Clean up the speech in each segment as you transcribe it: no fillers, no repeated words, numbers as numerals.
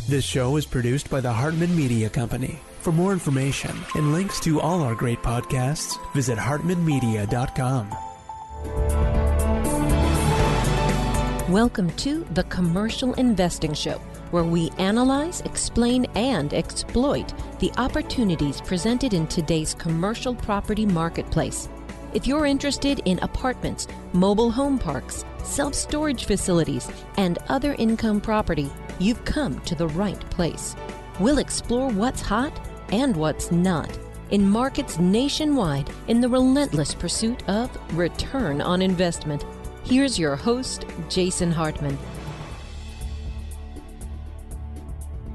This show is produced by the Hartman Media Company. For more information and links to all our great podcasts, visit hartmanmedia.com. Welcome to The Commercial Investing Show, where we analyze, explain, and exploit the opportunities presented in today's commercial property marketplace. If you're interested in apartments, mobile home parks, self-storage facilities, and other income property, you've come to the right place. We'll explore what's hot and what's not in markets nationwide in the relentless pursuit of return on investment. Here's your host, Jason Hartman.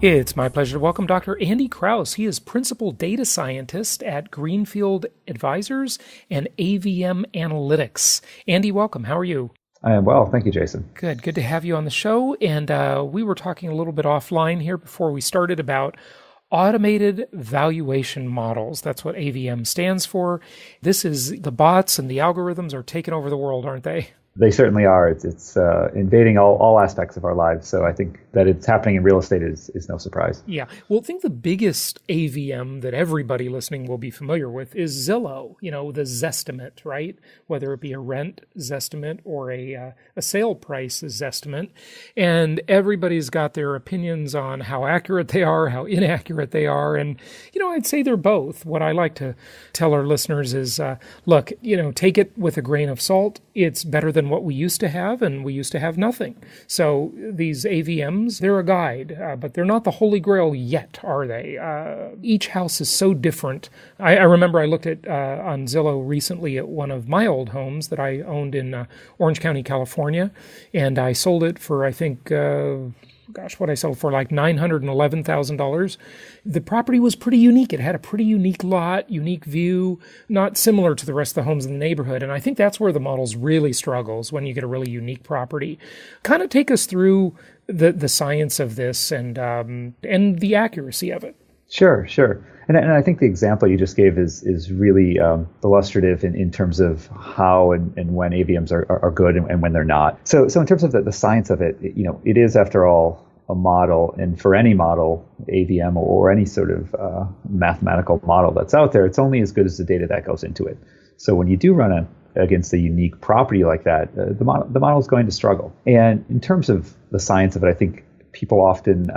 It's my pleasure to welcome Dr. Andy Krause. He is Principal Data Scientist at Greenfield Advisors and AVM Analytics. Andy, welcome. How are you? I am well. Thank you, Jason. Good to have you on the show. And we were talking a little bit offline here before we started about automated valuation models. That's what AVM stands for. This is the bots and the algorithms are taking over the world, aren't they? They certainly are. It's invading all aspects of our lives. So I think that it's happening in real estate is no surprise. Yeah. Well, I think the biggest AVM that everybody listening will be familiar with is Zillow, the Zestimate, right? Whether it be a rent Zestimate or a sale price Zestimate. And everybody's got their opinions on how accurate they are, how inaccurate they are. And, I'd say they're both. What I like to tell our listeners is, look, take it with a grain of salt. It's better than what we used to have, and we used to have nothing. So these AVMs, they're a guide, but they're not the holy grail yet, are they? Each house is so different. I remember I looked at on Zillow recently at one of my old homes that I owned in Orange County, California, and I sold it for, I think, what I sold for like $911,000. The property was pretty unique. It had a pretty unique lot, unique view, not similar to the rest of the homes in the neighborhood. And I think that's where the models really struggles when you get a really unique property. Kind of take us through the science of this and the accuracy of it. Sure. And I think the example you just gave is really illustrative in terms of how and when AVMs are good and when they're not. So in terms of the science of it, it is, after all, a model. And for any model, AVM or any sort of mathematical model that's out there, it's only as good as the data that goes into it. So when you do run against a unique property like that, the model is going to struggle. And in terms of the science of it, I think people often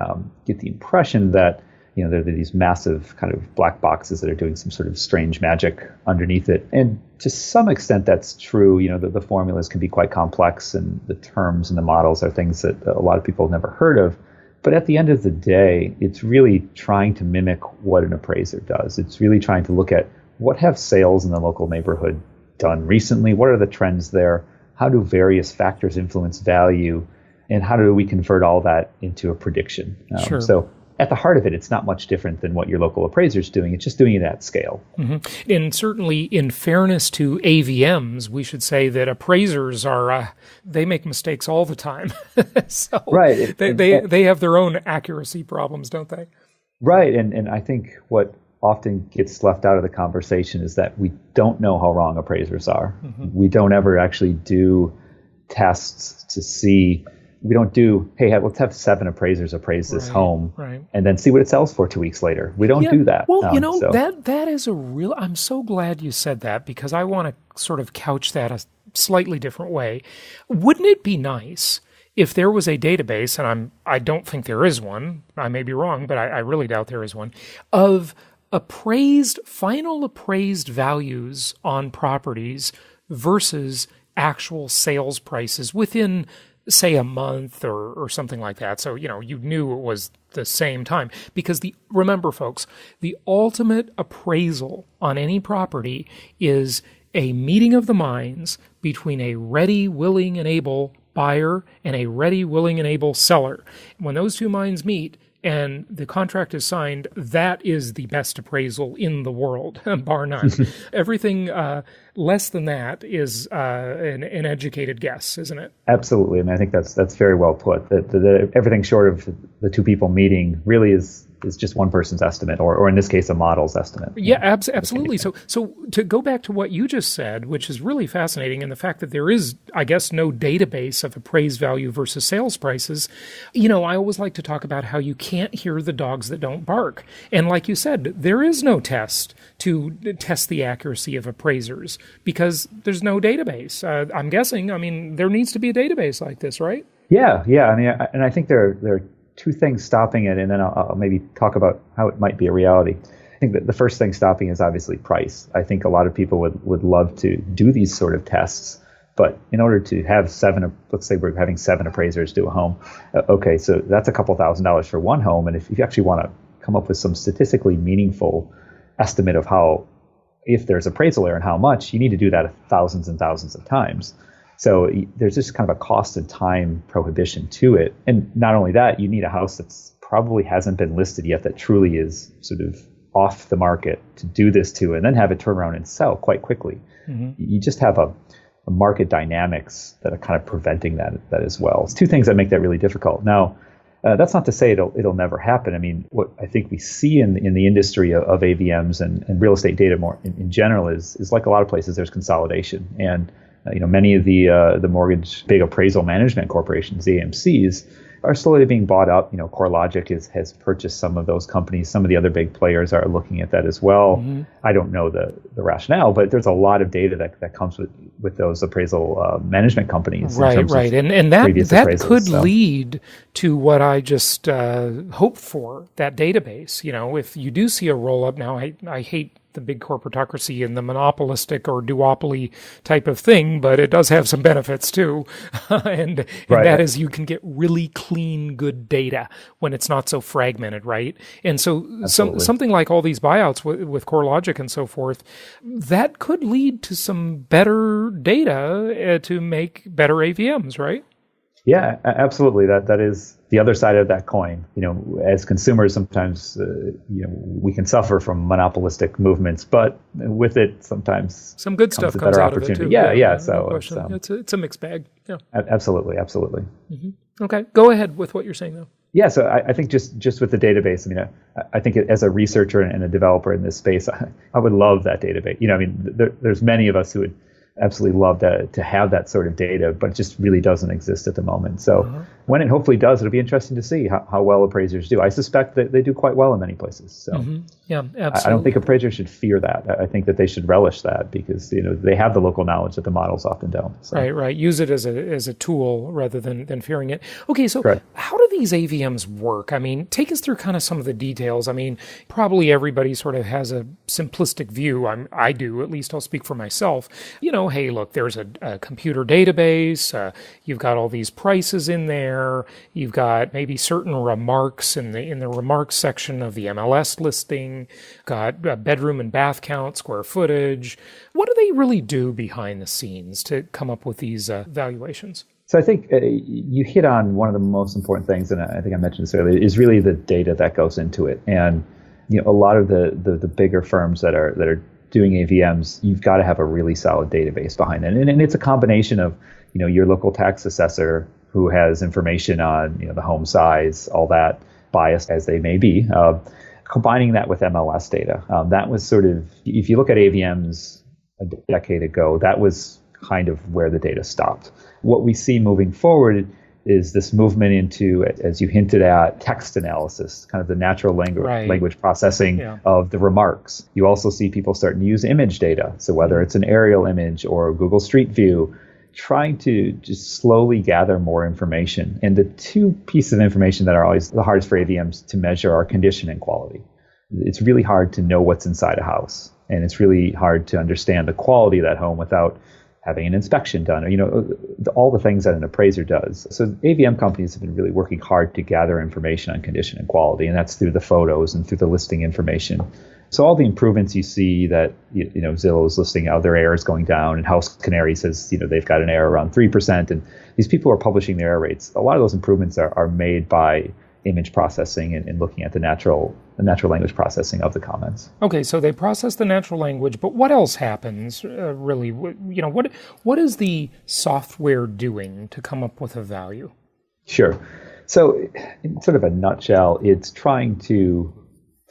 get the impression that there are these massive kind of black boxes that are doing some sort of strange magic underneath it. And to some extent, that's true. The formulas can be quite complex, and the terms and the models are things that a lot of people have never heard of. But at the end of the day, it's really trying to mimic what an appraiser does. It's really trying to look at what have sales in the local neighborhood done recently? What are the trends there? How do various factors influence value? And how do we convert all that into a prediction? Sure. So at the heart of it, it's not much different than what your local appraiser's doing. It's just doing it at scale. Mm-hmm. And certainly, in fairness to AVMs, we should say that appraisers they make mistakes all the time. So right. They have their own accuracy problems, don't they? Right. And I think what often gets left out of the conversation is that we don't know how wrong appraisers are. Mm-hmm. We don't ever actually do tests to see. We don't do, hey, let's have 7 appraisers appraise this home and then see what it sells for 2 weeks later. We don't do that. Well, that is a real, I'm so glad you said that, because I want to sort of couch that a slightly different way. Wouldn't it be nice if there was a database, and I don't think there is one, I may be wrong, but I really doubt there is one, of final appraised values on properties versus actual sales prices within, say, a month or something like that. So, you knew it was the same time. Because remember, folks, the ultimate appraisal on any property is a meeting of the minds between a ready, willing, and able buyer and a ready, willing, and able seller. When those two minds meet and the contract is signed, that is the best appraisal in the world, bar none. Everything less than that is an educated guess, isn't it? Absolutely. I mean, I think that's very well put. That everything short of the two people meeting really is just one person's estimate, or in this case, a model's estimate. Yeah, absolutely. So to go back to what you just said, which is really fascinating, and the fact that there is, I guess, no database of appraised value versus sales prices, I always like to talk about how you can't hear the dogs that don't bark. And like you said, there is no test to test the accuracy of appraisers because there's no database. I'm guessing, there needs to be a database like this, right? Yeah. I mean, and I think there are two things stopping it, and then I'll maybe talk about how it might be a reality. I think that the first thing stopping is obviously price. I think a lot of people would love to do these sort of tests, but in order to have let's say we're having 7 appraisers do a home, okay, so that's a couple $1,000s for one home, and if you actually want to come up with some statistically meaningful estimate of how, if there's appraisal error and how much, you need to do that thousands and thousands of times. So there's just kind of a cost and time prohibition to it. And not only that, you need a house that's probably hasn't been listed yet that truly is sort of off the market to do this to, and then have it turn around and sell quite quickly. Mm-hmm. You just have a market dynamics that are kind of preventing that as well. It's two things that make that really difficult. Now, that's not to say it'll never happen. I mean, what I think we see in the industry of AVMs and real estate data more in general is like a lot of places, there's consolidation. And many of the mortgage big appraisal management corporations, the AMCs, are slowly being bought up. CoreLogic has purchased some of those companies. Some of the other big players are looking at that as well. Mm-hmm. I don't know the rationale, but there's a lot of data that comes with those appraisal management companies. Right. And that could lead to what I just hoped for, that database. If you do see a roll-up now, I hate the big corporatocracy and the monopolistic or duopoly type of thing, but it does have some benefits too. and that is you can get really clean, good data when it's not so fragmented, right? And so something like all these buyouts with CoreLogic and so forth, that could lead to some better data to make better AVMs, right? Yeah, absolutely. That is the other side of that coin. As consumers, sometimes we can suffer from monopolistic movements, but with it, sometimes some good stuff comes out of it too. Yeah. So it's a mixed bag. Yeah. Absolutely. Mm-hmm. Okay, go ahead with what you're saying though. Yeah, so I think just with the database, I think as a researcher and a developer in this space, I would love that database. There's many of us who would absolutely love to have that sort of data, but it just really doesn't exist at the moment. So when it hopefully does, it'll be interesting to see how well appraisers do. I suspect that they do quite well in many places. So yeah, absolutely. I don't think appraisers should fear that. I think that they should relish that because they have the local knowledge that the models often don't. So. Right. Use it as a tool rather than fearing it. Okay, so Correct. How do these AVMs work? Take us through kind of some of the details. Probably everybody sort of has a simplistic view. I do, at least I'll speak for myself. Hey, look, there's a computer database. You've got all these prices in there. You've got maybe certain remarks in the remarks section of the MLS listing. Got bedroom and bath count, square footage. What do they really do behind the scenes to come up with these valuations? So I think you hit on one of the most important things, and I think I mentioned this earlier, is really the data that goes into it. And a lot of the bigger firms that are doing AVMs, you've got to have a really solid database behind it. And it's a combination of, your local tax assessor who has information on, the home size, all that, biased as they may be, combining that with MLS data. That was sort of, if you look at AVMs a decade ago, that was kind of where the data stopped. What we see moving forward is this movement into, as you hinted at, text analysis, kind of the natural language processing of the remarks. You also see people starting to use image data. So whether it's an aerial image or Google Street View, trying to just slowly gather more information. And the two pieces of information that are always the hardest for AVMs to measure are condition and quality. It's really hard to know what's inside a house. And it's really hard to understand the quality of that home without having an inspection done, or, all the things that an appraiser does. So AVM companies have been really working hard to gather information on condition and quality, and that's through the photos and through the listing information. So all the improvements you see that, Zillow is listing how their error is going down, and House Canary says, they've got an error around 3%, and these people are publishing their error rates. A lot of those improvements are made by image processing and looking at the natural language processing of the comments. Okay, so they process the natural language, but what else happens really? You know, what is the software doing to come up with a value? Sure. So in sort of a nutshell, it's trying to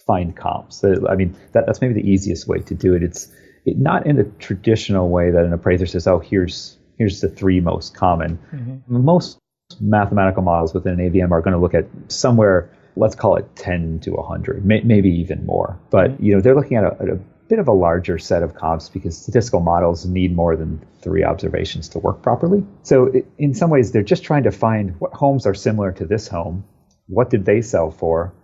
find comps. I mean, that's maybe the easiest way to do it. It's not in the traditional way that an appraiser says, oh, here's the three most common. Mm-hmm. Most mathematical models within an AVM are going to look at somewhere, let's call it 10 to 100, maybe even more. But they're looking at a bit of a larger set of comps because statistical models need more than 3 observations to work properly. So in some ways, they're just trying to find what homes are similar to this home, what did they sell for,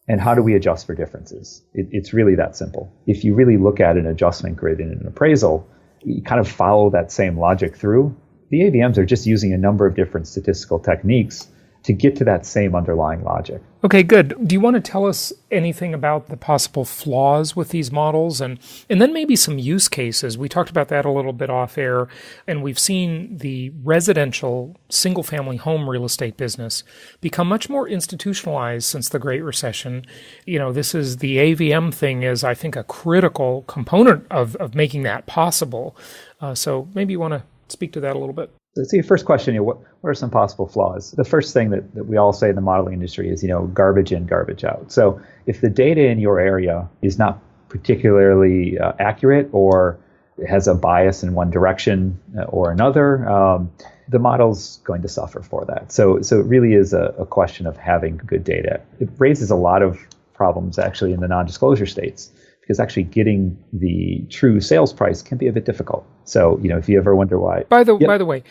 and how do we adjust for differences? It's really that simple. If you really look at an adjustment grid in an appraisal, you kind of follow that same logic through. The AVMs are just using a number of different statistical techniques to get to that same underlying logic. Okay, good. Do you want to tell us anything about the possible flaws with these models and then maybe some use cases? We talked about that a little bit off air, and we've seen the residential single-family home real estate business become much more institutionalized since the Great Recession. This is the AVM thing is, I think, a critical component of making that possible. So maybe you want to speak to that a little bit. So your first question, what are some possible flaws? The first thing that we all say in the modeling industry is, garbage in, garbage out. So if the data in your area is not particularly accurate or has a bias in one direction or another, the model's going to suffer for that. So it really is a question of having good data. It raises a lot of problems actually in the non-disclosure states, because actually getting the true sales price can be a bit difficult. So, if you ever wonder why. By the way,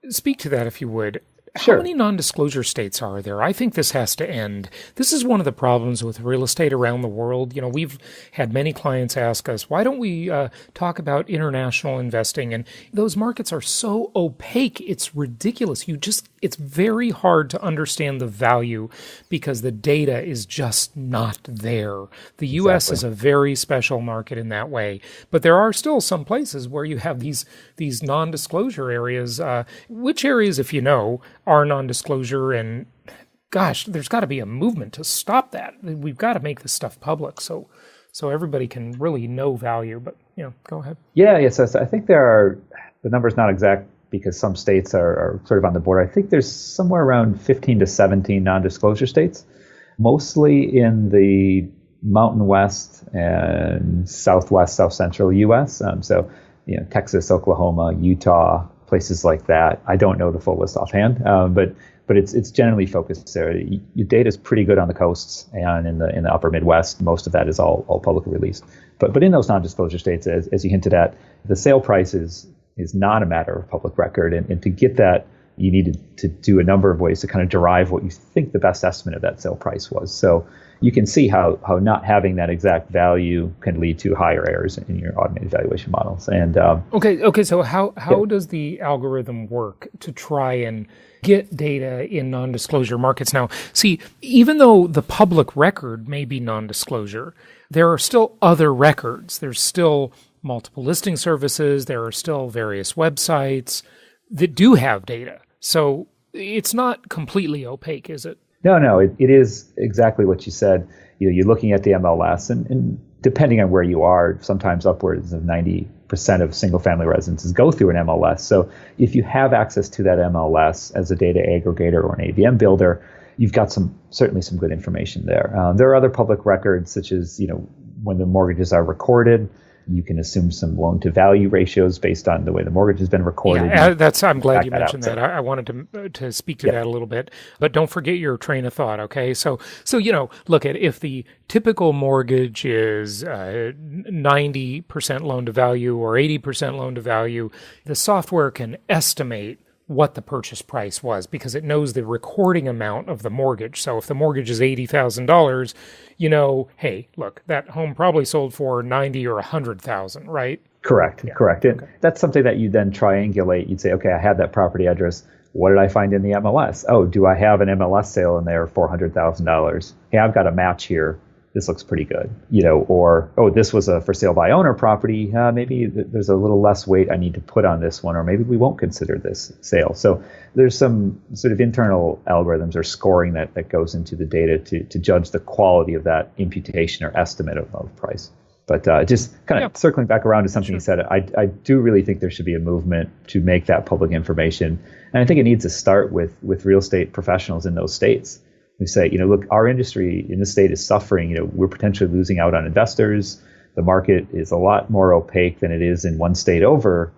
speak to that if you would. Sure. How many non-disclosure states are there? I think this has to end. This is one of the problems with real estate around the world. We've had many clients ask us, why don't we talk about international investing? And those markets are so opaque, it's ridiculous. It's very hard to understand the value because the data is just not there. The U.S. is a very special market in that way. But there are still some places where you have these non-disclosure areas. Which areas, if you know, are non-disclosure, and gosh, there's got to be a movement to stop that. We've got to make this stuff public so everybody can really know value. But go ahead. Yeah. So I think the number's not exact because some states are sort of on the border. I think there's somewhere around 15 to 17 non-disclosure states, mostly in the Mountain West and Southwest, South Central U.S. Texas, Oklahoma, Utah, places like that. I don't know the full list offhand, but it's generally focused there. Your data is pretty good on the coasts and in the upper Midwest. Most of that is all publicly released. But in those non-disclosure states, as you hinted at, the sale price is not a matter of public record, and to get that, you needed to do a number of ways to kind of derive what you think the best estimate of that sale price was. So you can see how not having that exact value can lead to higher errors in your automated valuation models. And okay. So how does the algorithm work to try and get data in non-disclosure markets? Now, see, even though the public record may be non-disclosure, there are still other records. There's still multiple listing services. There are still various websites that do have data. So it's not completely opaque, is it? No, it is exactly what you said. You're looking at the MLS, and depending on where you are, sometimes upwards of 90% of single-family residences go through an MLS. So if you have access to that MLS as a data aggregator or an AVM builder, you've got certainly some good information there. There are other public records, such as when the mortgages are recorded. You can assume some loan-to-value ratios based on the way the mortgage has been recorded. Yeah, I'm glad you mentioned that. I wanted to speak to that a little bit, but don't forget your train of thought. Okay, so look at if the typical mortgage is 90% loan-to-value or 80% loan-to-value, the software can estimate what the purchase price was because it knows the recording amount of the mortgage. So if the mortgage is $80,000, hey, look, that home probably sold for $90,000 or $100,000, right? Correct. Okay. That's something that you then triangulate. You'd say, okay, I had that property address. What did I find in the MLS? Oh, do I have an MLS sale in there for $400,000? Hey, I've got a match here. this looks pretty good, or, oh, this was a for sale by owner property. Maybe there's a little less weight I need to put on this one, or maybe we won't consider this sale. So there's some sort of internal algorithms or scoring that goes into the data to judge the quality of that imputation or estimate of price. But just kind of circling back around to something you said, I do really think there should be a movement to make that public information. And I think it needs to start with real estate professionals in those states. We say, look, our industry in the state is suffering. We're potentially losing out on investors. The market is a lot more opaque than it is in one state over.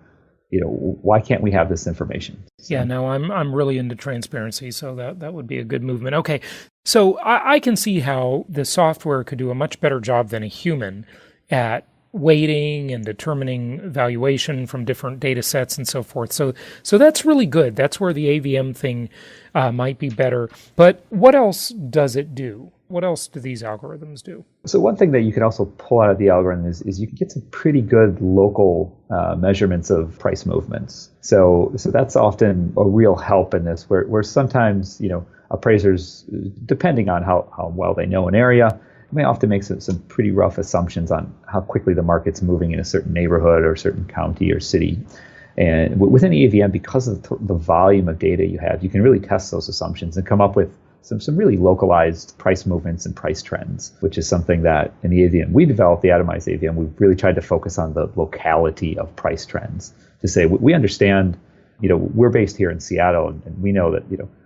Why can't we have this information? So. Yeah, no, I'm really into transparency, so that would be a good movement. Okay, so I can see how the software could do a much better job than a human at weighting and determining valuation from different data sets and so forth. So that's really good. That's where the AVM thing might be better. But what else does it do? What else do these algorithms do? So one thing that you can also pull out of the algorithm is you can get some pretty good local measurements of price movements. So that's often a real help in this, where sometimes, appraisers, depending on how well they know an area, may often make some pretty rough assumptions on how quickly the market's moving in a certain neighborhood or a certain county or city. And within the AVM, because of the volume of data you have, you can really test those assumptions and come up with some really localized price movements and price trends, which is something that in the AVM we developed, the atomized AVM, we've really tried to focus on the locality of price trends to say we understand, we're based here in Seattle, and we know that,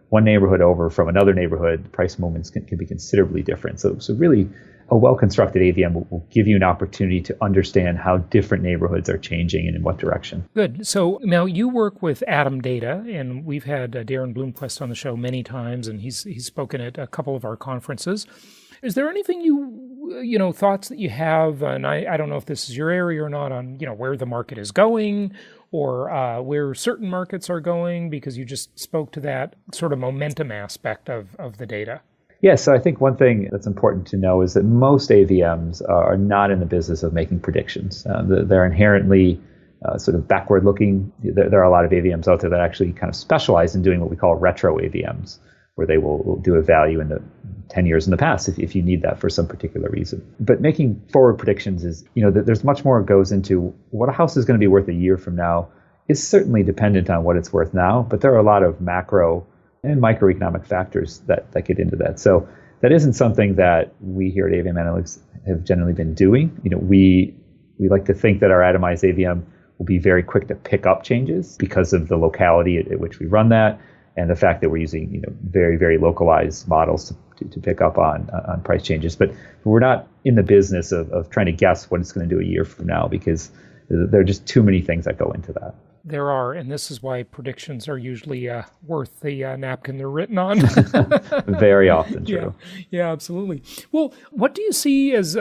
one neighborhood over from another neighborhood, price movements can be considerably different. So really, a well-constructed AVM will give you an opportunity to understand how different neighborhoods are changing and in what direction. Good. So now you work with Atom Data, and we've had Darren Bloomquist on the show many times, and he's spoken at a couple of our conferences. Is there anything thoughts that you have, and I don't know if this is your area or not, on, where the market is going or where certain markets are going, because you just spoke to that sort of momentum aspect of the data? Yes, so I think one thing that's important to know is that most AVMs are not in the business of making predictions. They're inherently sort of backward-looking. There are a lot of AVMs out there that actually kind of specialize in doing what we call retro AVMs, where they will do a value in the 10 years in the past if you need that for some particular reason. But making forward predictions is, there's much more goes into what a house is going to be worth a year from now is certainly dependent on what it's worth now, but there are a lot of macro and microeconomic factors that get into that. So that isn't something that we here at AVM Analytics have generally been doing. We like to think that our atomized AVM will be very quick to pick up changes because of the locality at which we run that, and the fact that we're using very, very localized models to pick up on price changes. But we're not in the business of trying to guess what it's going to do a year from now, because there are just too many things that go into that. There are, and this is why predictions are usually worth the napkin they're written on. Very often true. Yeah, absolutely. Well, what do you see as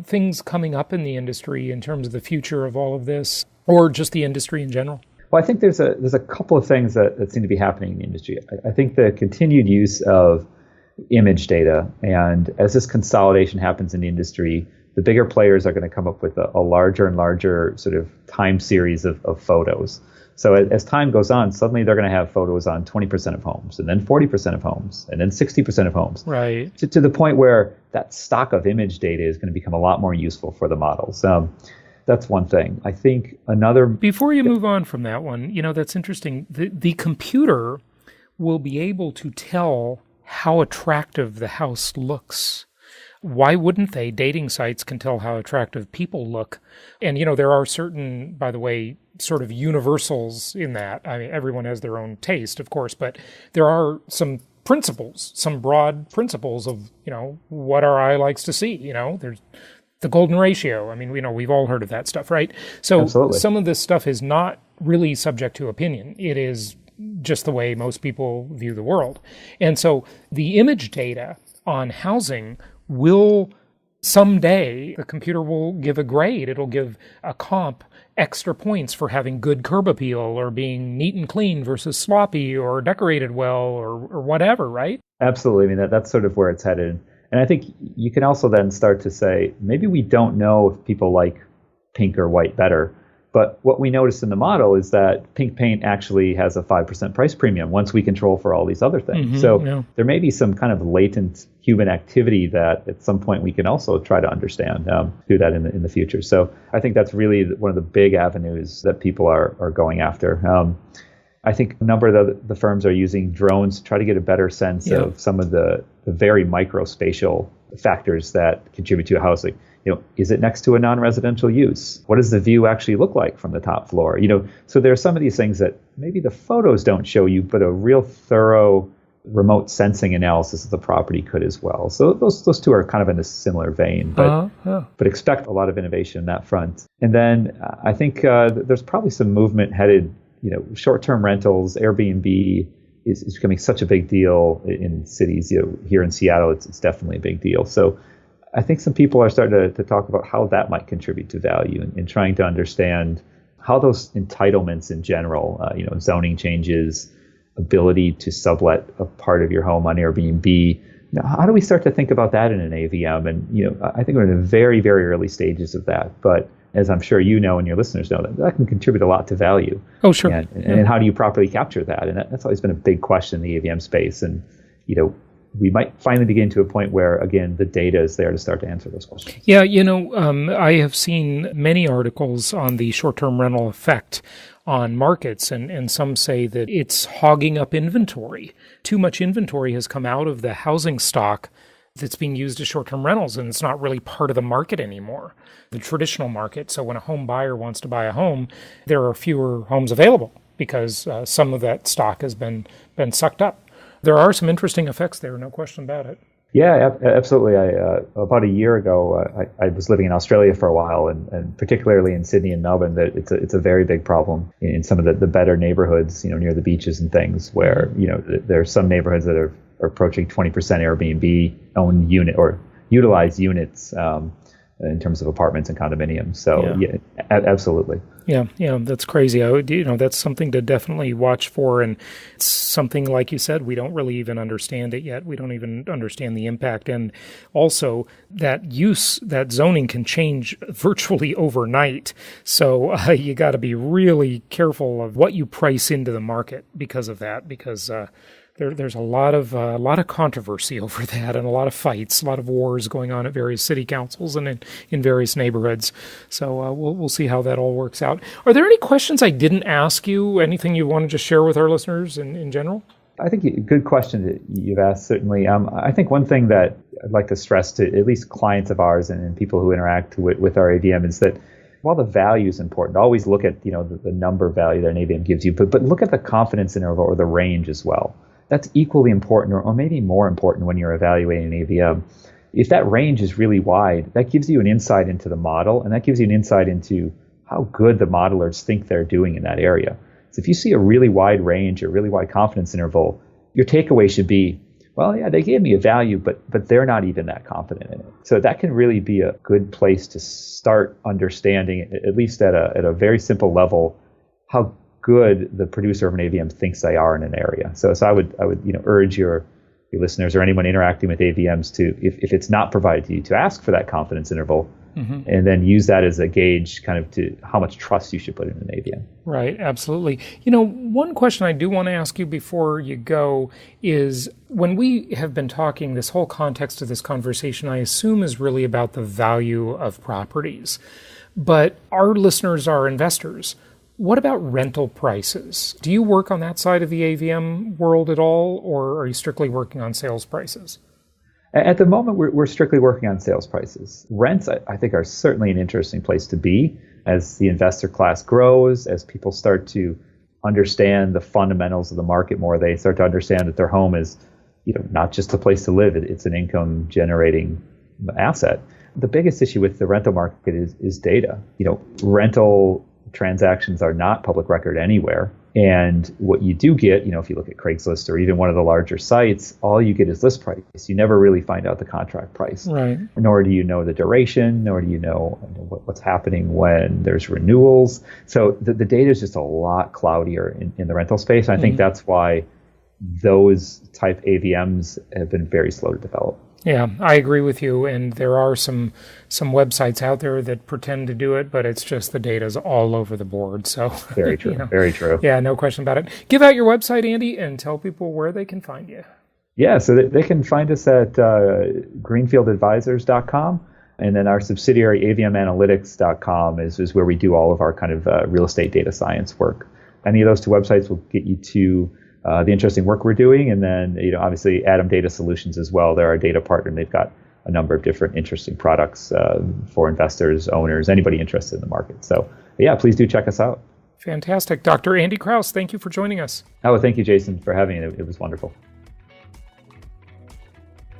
things coming up in the industry in terms of the future of all of this, or just the industry in general? Well, I think there's a couple of things that seem to be happening in the industry. I think the continued use of image data, and as this consolidation happens in the industry, the bigger players are going to come up with a larger and larger sort of time series of photos. So as time goes on, suddenly they're going to have photos on 20% of homes, and then 40% of homes, and then 60% of homes. Right. To the point where that stock of image data is going to become a lot more useful for the models. That's one thing. I think another... Before you move on from that one, that's interesting. The computer will be able to tell how attractive the house looks. Why wouldn't they? Dating sites can tell how attractive people look. And, there are certain, by the way, sort of universals in that. I mean, everyone has their own taste, of course, but there are some principles, some broad principles of, what our eye likes to see. There's the golden ratio. I mean, we've all heard of that stuff, right? So Absolutely. Some of this stuff is not really subject to opinion. It is just the way most people view the world. And so the image data on housing will someday, the computer will give a grade. It'll give a comp extra points for having good curb appeal or being neat and clean versus sloppy or decorated well or whatever, right? Absolutely. I mean, that's sort of where it's headed. And I think you can also then start to say, maybe we don't know if people like pink or white better. But what we noticed in the model is that pink paint actually has a 5% price premium once we control for all these other things. There may be some kind of latent human activity that at some point we can also try to understand, do that in the future. So I think that's really one of the big avenues that people are going after. I think a number of the firms are using drones to try to get a better sense of some of the very microspatial factors that contribute to a house. Like, is it next to a non-residential use? What does the view actually look like from the top floor? So there are some of these things that maybe the photos don't show you, but a real thorough remote sensing analysis of the property could as well. So those two are kind of in a similar vein, but expect a lot of innovation in that front. And then I think there's probably some movement headed, short-term rentals, Airbnb is becoming such a big deal in cities. Here in Seattle, it's definitely a big deal. So I think some people are starting to talk about how that might contribute to value and trying to understand how those entitlements in general, zoning changes, ability to sublet a part of your home on Airbnb. How do we start to think about that in an AVM? And, I think we're in the very, very early stages of that. But as I'm sure you know and your listeners know, that can contribute a lot to value. Oh, sure. And how do you properly capture that? And that's always been a big question in the AVM space. And, we might finally begin to a point where, again, the data is there to start to answer those questions. Yeah, I have seen many articles on the short-term rental effect on markets, and some say that it's hogging up inventory. Too much inventory has come out of the housing stock that's being used as short-term rentals, and it's not really part of the market anymore, the traditional market. So when a home buyer wants to buy a home, there are fewer homes available because some of that stock has been sucked up. There are some interesting effects there, no question about it. Yeah, absolutely. About a year ago, I was living in Australia for a while, and particularly in Sydney and Melbourne, that it's a very big problem in some of the better neighborhoods, near the beaches and things, where there are some neighborhoods that are approaching 20% Airbnb owned unit or utilized units in terms of apartments and condominiums. So yeah absolutely. Yeah, that's crazy. That's something to definitely watch for, and it's something, like you said, we don't really even understand it yet. We don't even understand the impact, and also that zoning can change virtually overnight. So you got to be really careful of what you price into the market because of that, because there's a lot of controversy over that, and a lot of fights, a lot of wars going on at various city councils and in various neighborhoods. So we'll see how that all works out. Are there any questions I didn't ask you? Anything you want to just share with our listeners in general? I think good question that you've asked, certainly. I think one thing that I'd like to stress to at least clients of ours and people who interact with our AVM is that while the value is important, always look at the number value that an AVM gives you, but look at the confidence interval or the range as well. That's equally important, or maybe more important when you're evaluating an AVM. If that range is really wide, that gives you an insight into the model, and that gives you an insight into how good the modelers think they're doing in that area. So if you see a really wide range, a really wide confidence interval, your takeaway should be, well, yeah, they gave me a value, but they're not even that confident in it. So that can really be a good place to start understanding, at least at a very simple level, how good the producer of an AVM thinks they are in an area. So I would urge your listeners or anyone interacting with AVMs to, if it's not provided to you, to ask for that confidence interval, and then use that as a gauge kind of to how much trust you should put in an AVM. Right, absolutely. One question I do want to ask you before you go is, when we have been talking, this whole context of this conversation, I assume, is really about the value of properties. But our listeners are investors. What about rental prices? Do you work on that side of the AVM world at all, or are you strictly working on sales prices? At the moment, we're strictly working on sales prices. Rents, I think, are certainly an interesting place to be as the investor class grows, as people start to understand the fundamentals of the market more. They start to understand that their home is, not just a place to live. It's an income-generating asset. The biggest issue with the rental market is data. Rental transactions are not public record anywhere. And what you do get, if you look at Craigslist or even one of the larger sites, all you get is list price. You never really find out the contract price. Right. Nor do you know the duration, nor do you know what's happening when there's renewals. So the data is just a lot cloudier in the rental space. And I think that's why those type AVMs have been very slow to develop. Yeah, I agree with you. And there are some websites out there that pretend to do it, but it's just the data's all over the board. So very true. Very true. Yeah, no question about it. Give out your website, Andy, and tell people where they can find you. Yeah, so they can find us at greenfieldadvisors.com. And then our subsidiary, avmanalytics.com, is where we do all of our kind of real estate data science work. Any of those two websites will get you to the interesting work we're doing. And then, obviously, Adam Data Solutions as well. They're our data partner, and they've got a number of different interesting products for investors, owners, anybody interested in the market. So, yeah, please do check us out. Fantastic. Dr. Andy Krause, thank you for joining us. Oh, thank you, Jason, for having me. It was wonderful.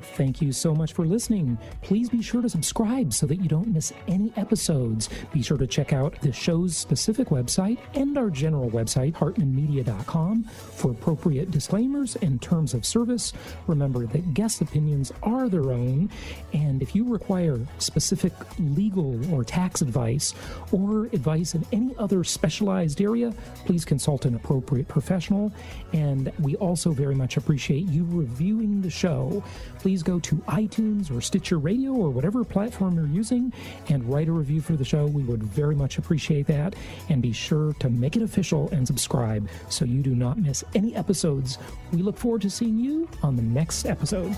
Thank you so much for listening. Please be sure to subscribe so that you don't miss any episodes. Be sure to check out the show's specific website and our general website, hartmanmedia.com, for appropriate disclaimers and terms of service. Remember that guest opinions are their own, and if you require specific legal or tax advice or advice in any other specialized area, please consult an appropriate professional. And we also very much appreciate you reviewing the show. Please go to iTunes or Stitcher Radio or whatever platform you're using and write a review for the show. We would very much appreciate that. And be sure to make it official and subscribe so you do not miss any episodes. We look forward to seeing you on the next episode.